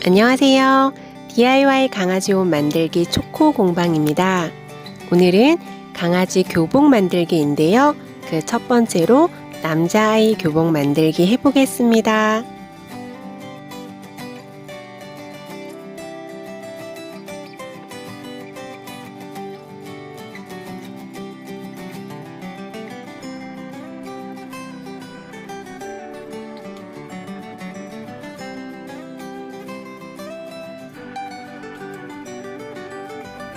안녕하세요. DIY 강아지 옷 만들기 초코 공방입니다. 오늘은 강아지 교복 만들기인데요. 그 첫 번째로 남자아이 교복 만들기 해보겠습니다.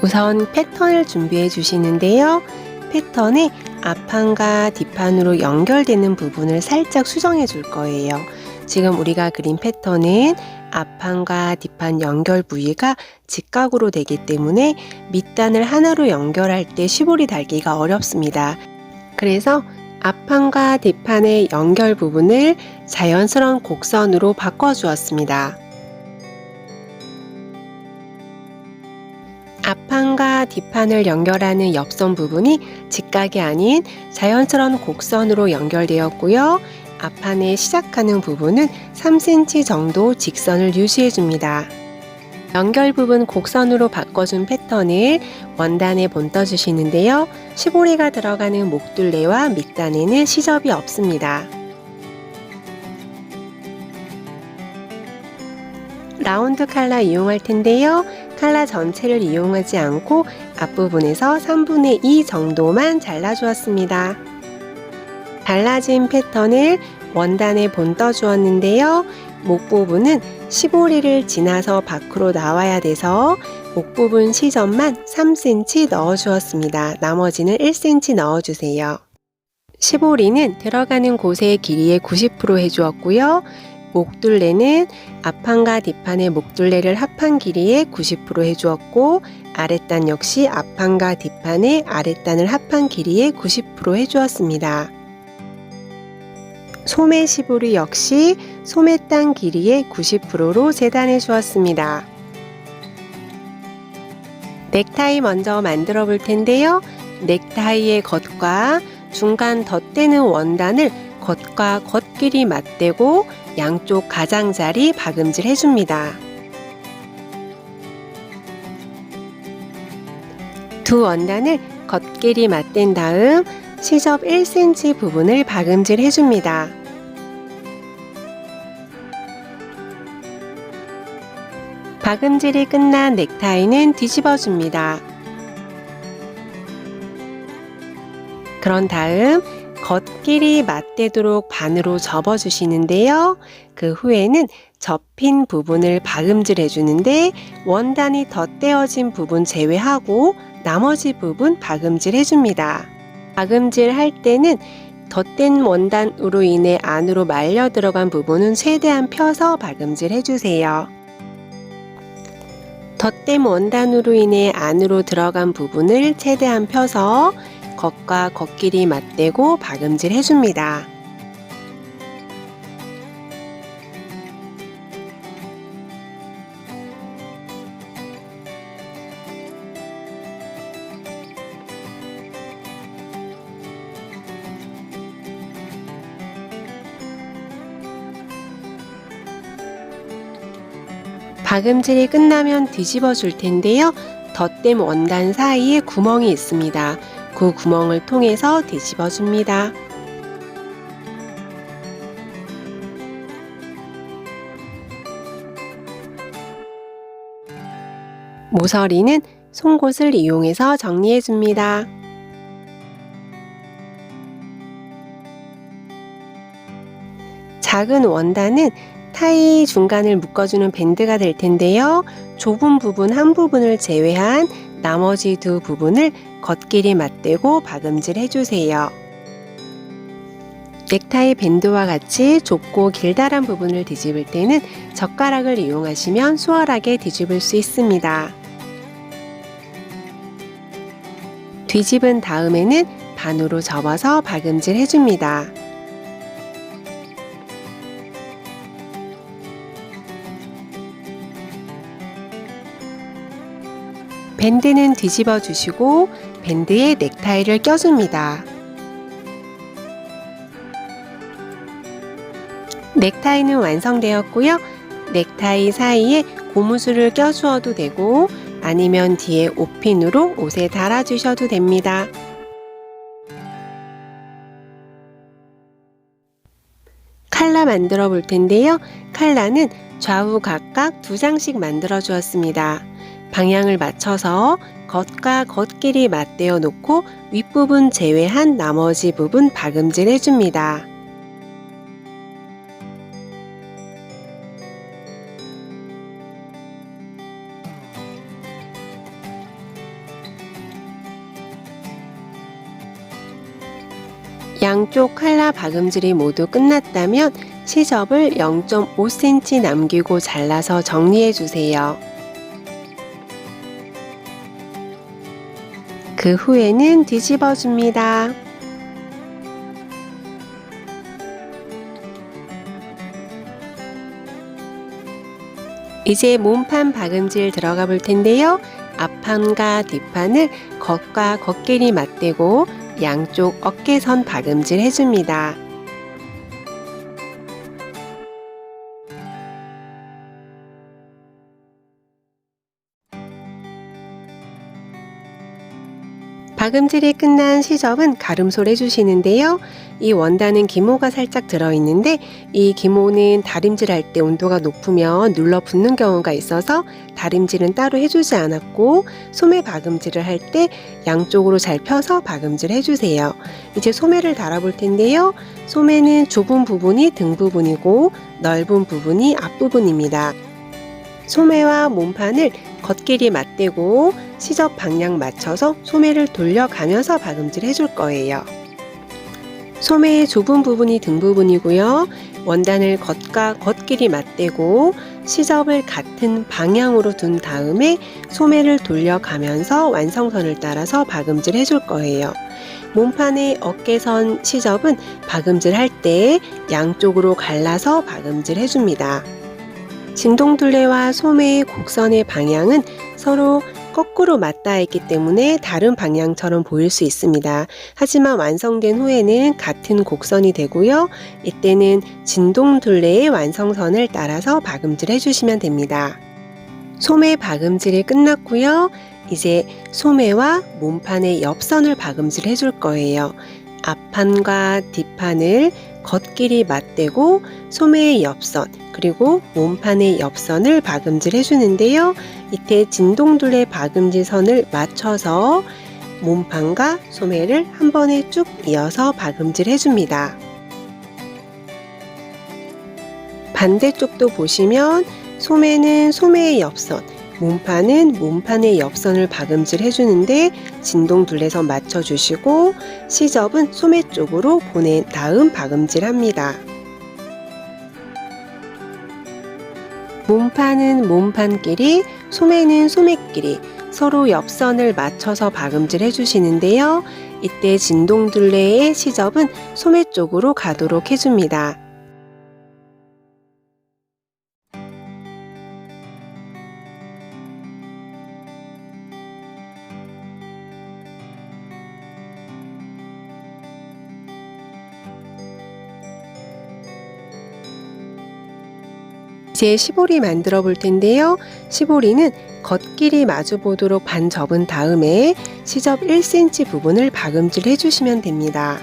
우선 패턴을 준비해 주시는데요. 패턴에 앞판과 뒷판으로 연결되는 부분을 살짝 수정해 줄 거예요. 지금 우리가 그린 패턴은 앞판과 뒷판 연결 부위가 직각으로 되기 때문에 밑단을 하나로 연결할 때 시보리 달기가 어렵습니다. 그래서 앞판과 뒷판의 연결 부분을 자연스러운 곡선으로 바꿔 주었습니다. 앞판과 뒷판을 연결하는 옆선 부분이 직각이 아닌 자연스러운 곡선으로 연결되었고요. 앞판에 시작하는 부분은 3cm 정도 직선을 유지해 줍니다. 연결 부분 곡선으로 바꿔준 패턴을 원단에 본떠 주시는데요. 시보리가 들어가는 목둘레와 밑단에는 시접이 없습니다. 라운드 칼라 이용할 텐데요. 칼라 전체를 이용하지 않고 앞부분에서 3분의 2 정도만 잘라주었습니다. 잘라진 패턴을 원단에 본떠 주었는데요. 목 부분은 시보리를 지나서 밖으로 나와야 돼서 목 부분 시접만 3cm 넣어 주었습니다. 나머지는 1cm 넣어 주세요. 시보리는 들어가는 곳의 길이의 90% 해주었고요. 목둘레는 앞판과 뒷판의 목둘레를 합한 길이의 90% 해주었고 아랫단 역시 앞판과 뒷판의 아랫단을 합한 길이의 90% 해주었습니다. 소매 시보리 역시 소매단 길이의 90%로 재단해 주었습니다. 넥타이 먼저 만들어 볼 텐데요. 넥타이의 겉과 중간 덧대는 원단을 겉과 겉끼리 맞대고 양쪽 가장자리 박음질 해줍니다. 두 원단을 겉끼리 맞댄 다음 시접 1cm 부분을 박음질 해줍니다. 박음질이 끝난 넥타이는 뒤집어 줍니다. 그런 다음 겉끼리 맞대도록 반으로 접어 주시는데요. 그 후에는 접힌 부분을 박음질 해주는데 원단이 덧대어진 부분 제외하고 나머지 부분 박음질 해줍니다. 박음질 할 때는 덧댄 원단으로 인해 안으로 말려 들어간 부분은 최대한 펴서 박음질 해주세요. 덧댄 원단으로 인해 안으로 들어간 부분을 최대한 펴서 겉과 겉끼리 맞대고 박음질 해줍니다. 박음질이 끝나면 뒤집어 줄 텐데요. 덧댄 원단 사이에 구멍이 있습니다. 그 구멍을 통해서 뒤집어 줍니다. 모서리는 송곳을 이용해서 정리해 줍니다. 작은 원단은 타이 중간을 묶어주는 밴드가 될 텐데요. 좁은 부분 한 부분을 제외한 나머지 두 부분을 겉끼리 맞대고 박음질 해주세요. 넥타이 밴드와 같이 좁고 길다란 부분을 뒤집을 때는 젓가락을 이용하시면 수월하게 뒤집을 수 있습니다. 뒤집은 다음에는 반으로 접어서 박음질 해줍니다. 밴드는 뒤집어 주시고 밴드에 넥타이를 껴줍니다. 넥타이는 완성되었고요. 넥타이 사이에 고무줄을 껴주어도 되고 아니면 뒤에 옷핀으로 옷에 달아주셔도 됩니다. 칼라 만들어 볼 텐데요. 칼라는 좌우 각각 2장씩 만들어 주었습니다. 방향을 맞춰서 겉과 겉끼리 맞대어 놓고 윗부분 제외한 나머지 부분 박음질 해줍니다. 양쪽 칼라 박음질이 모두 끝났다면 시접을 0.5cm 남기고 잘라서 정리해 주세요. 그 후에는 뒤집어 줍니다. 이제 몸판 박음질 들어가 볼 텐데요. 앞판과 뒷판을 겉과 겉끼리 맞대고 양쪽 어깨선 박음질 해줍니다. 박음질이 끝난 시접은 가름솔 해주시는데요. 이 원단은 기모가 살짝 들어있는데 이 기모는 다림질할 때 온도가 높으면 눌러 붙는 경우가 있어서 다림질은 따로 해주지 않았고 소매 박음질을 할 때 양쪽으로 잘 펴서 박음질 해주세요. 이제 소매를 달아볼 텐데요. 소매는 좁은 부분이 등 부분이고 넓은 부분이 앞부분입니다. 소매와 몸판을 겉끼리 맞대고 시접 방향 맞춰서 소매를 돌려가면서 박음질 해줄 거예요. 소매의 좁은 부분이 등 부분이고요. 원단을 겉과 겉끼리 맞대고 시접을 같은 방향으로 둔 다음에 소매를 돌려가면서 완성선을 따라서 박음질 해줄 거예요. 몸판의 어깨선 시접은 박음질 할 때 양쪽으로 갈라서 박음질 해줍니다. 진동둘레와 소매의 곡선의 방향은 서로 거꾸로 맞닿아 있기 때문에 다른 방향처럼 보일 수 있습니다. 하지만 완성된 후에는 같은 곡선이 되고요. 이때는 진동둘레의 완성선을 따라서 박음질 해주시면 됩니다. 소매 박음질이 끝났고요. 이제 소매와 몸판의 옆선을 박음질 해줄 거예요. 앞판과 뒷판을 겉끼리 맞대고 소매의 옆선 그리고 몸판의 옆선을 박음질 해주는데요. 이때 진동둘레 박음질 선을 맞춰서 몸판과 소매를 한 번에 쭉 이어서 박음질 해줍니다. 반대쪽도 보시면 소매는 소매의 옆선, 몸판은 몸판의 옆선을 박음질 해주는데 진동둘레선 맞춰주시고 시접은 소매 쪽으로 보낸 다음 박음질 합니다. 몸판은 몸판끼리, 소매는 소매끼리 서로 옆선을 맞춰서 박음질 해주시는데요. 이때 진동둘레의 시접은 소매 쪽으로 가도록 해줍니다. 이제 시보리 만들어 볼 텐데요. 시보리는 겉끼리 마주 보도록 반 접은 다음에 시접 1cm 부분을 박음질 해주시면 됩니다.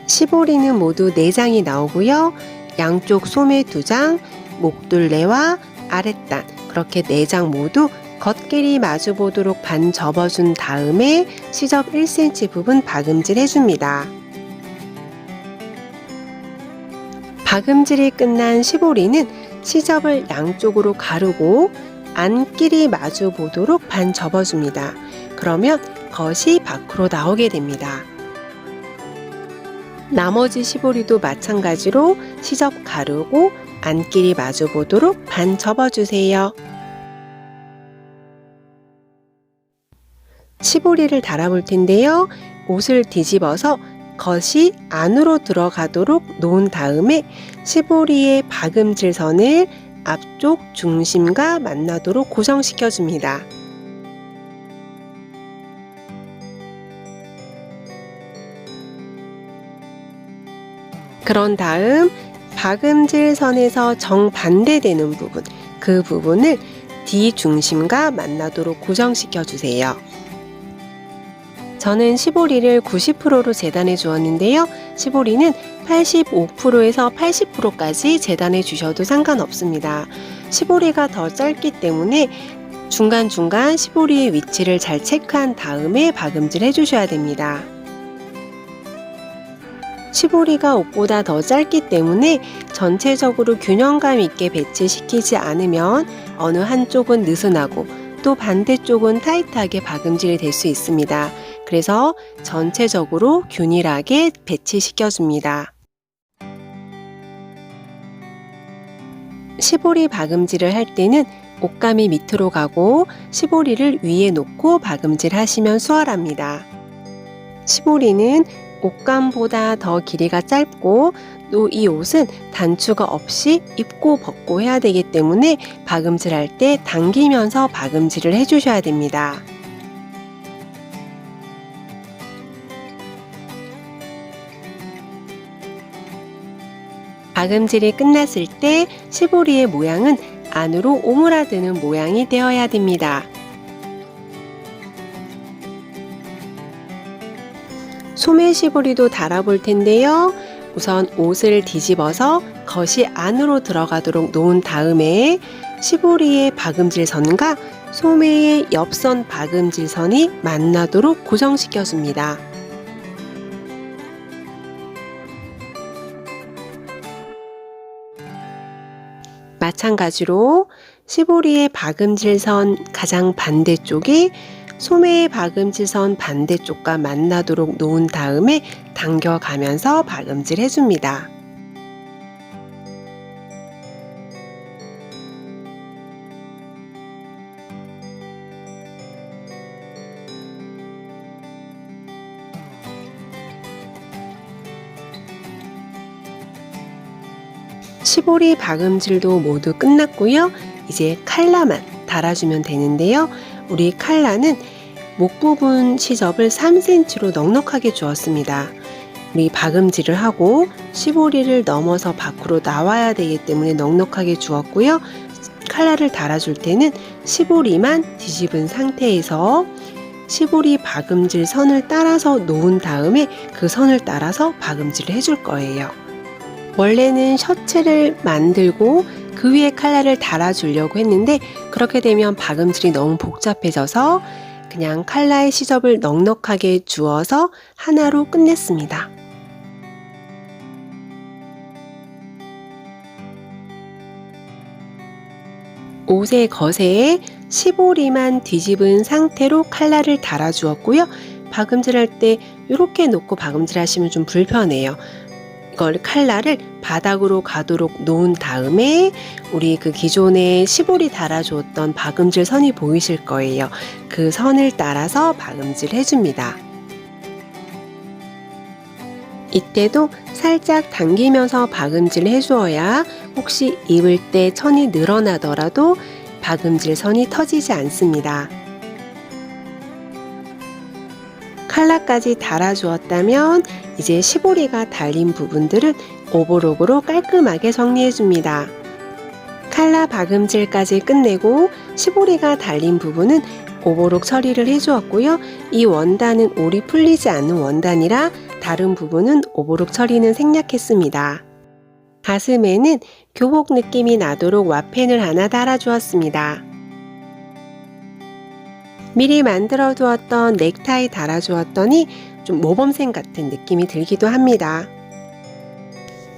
시보리는 모두 4장이 나오고요. 양쪽 소매 2장, 목둘레와 아랫단 그렇게 4장 모두 겉끼리 마주 보도록 반 접어준 다음에 시접 1cm 부분 박음질 해줍니다. 박음질이 끝난 시보리는 시접을 양쪽으로 가르고 안끼리 마주 보도록 반 접어줍니다. 그러면 겉이 밖으로 나오게 됩니다. 나머지 시보리도 마찬가지로 시접 가르고 안끼리 마주 보도록 반 접어주세요. 시보리를 달아볼 텐데요. 옷을 뒤집어서 겉이 안으로 들어가도록 놓은 다음에 시보리의 박음질 선을 앞쪽 중심과 만나도록 고정시켜 줍니다. 그런 다음 박음질 선에서 정반대되는 부분, 그 부분을 D 중심과 만나도록 고정시켜 주세요. 저는 시보리를 90%로 재단해 주었는데요. 시보리는 85%에서 80%까지 재단해 주셔도 상관없습니다. 시보리가 더 짧기 때문에 중간중간 시보리의 위치를 잘 체크한 다음에 박음질 해주셔야 됩니다. 시보리가 옷보다 더 짧기 때문에 전체적으로 균형감 있게 배치시키지 않으면 어느 한쪽은 느슨하고 또 반대쪽은 타이트하게 박음질이 될 수 있습니다. 그래서 전체적으로 균일하게 배치시켜줍니다. 시보리 박음질을 할 때는 옷감이 밑으로 가고 시보리를 위에 놓고 박음질 하시면 수월합니다. 시보리는 옷감보다 더 길이가 짧고 또 이 옷은 단추가 없이 입고 벗고 해야 되기 때문에 박음질 할 때 당기면서 박음질을 해주셔야 됩니다. 박음질이 끝났을 때 시보리의 모양은 안으로 오므라드는 모양이 되어야 됩니다. 소매 시보리도 달아볼 텐데요. 우선 옷을 뒤집어서 겉이 안으로 들어가도록 놓은 다음에 시보리의 박음질 선과 소매의 옆선 박음질 선이 만나도록 고정시켜 줍니다. 마찬가지로 시보리의 박음질선 가장 반대쪽이 소매의 박음질선 반대쪽과 만나도록 놓은 다음에 당겨가면서 박음질 해줍니다. 시보리 박음질도 모두 끝났고요. 이제 칼라만 달아주면 되는데요. 우리 칼라는 목 부분 시접을 3cm로 넉넉하게 주었습니다. 우리 박음질을 하고 시보리를 넘어서 밖으로 나와야 되기 때문에 넉넉하게 주었고요. 칼라를 달아줄 때는 시보리만 뒤집은 상태에서 시보리 박음질 선을 따라서 놓은 다음에 그 선을 따라서 박음질을 해줄 거예요. 원래는 셔츠를 만들고 그 위에 칼라를 달아주려고 했는데 그렇게 되면 박음질이 너무 복잡해져서 그냥 칼라의 시접을 넉넉하게 주어서 하나로 끝냈습니다. 옷의 겉에 시보리만 뒤집은 상태로 칼라를 달아주었고요. 박음질할 때 이렇게 놓고 박음질 하시면 좀 불편해요. 이걸 칼라를 바닥으로 가도록 놓은 다음에 우리 그 기존에 시보리 달아주었던 박음질 선이 보이실 거예요. 그 선을 따라서 박음질 해줍니다. 이때도 살짝 당기면서 박음질 해주어야 혹시 입을 때 천이 늘어나더라도 박음질 선이 터지지 않습니다. 칼라까지 달아주었다면 이제 시보리가 달린 부분들은 오버록으로 깔끔하게 정리해줍니다. 칼라 박음질까지 끝내고 시보리가 달린 부분은 오버록 처리를 해주었고요. 이 원단은 올이 풀리지 않는 원단이라 다른 부분은 오버록 처리는 생략했습니다. 가슴에는 교복 느낌이 나도록 와펜을 하나 달아주었습니다. 미리 만들어 두었던 넥타이 달아주었더니 좀 모범생 같은 느낌이 들기도 합니다.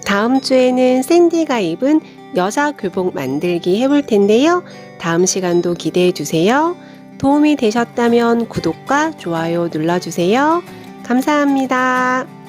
다음 주에는 샌디가 입은 여자 교복 만들기 해볼 텐데요. 다음 시간도 기대해 주세요. 도움이 되셨다면 구독과 좋아요 눌러주세요. 감사합니다.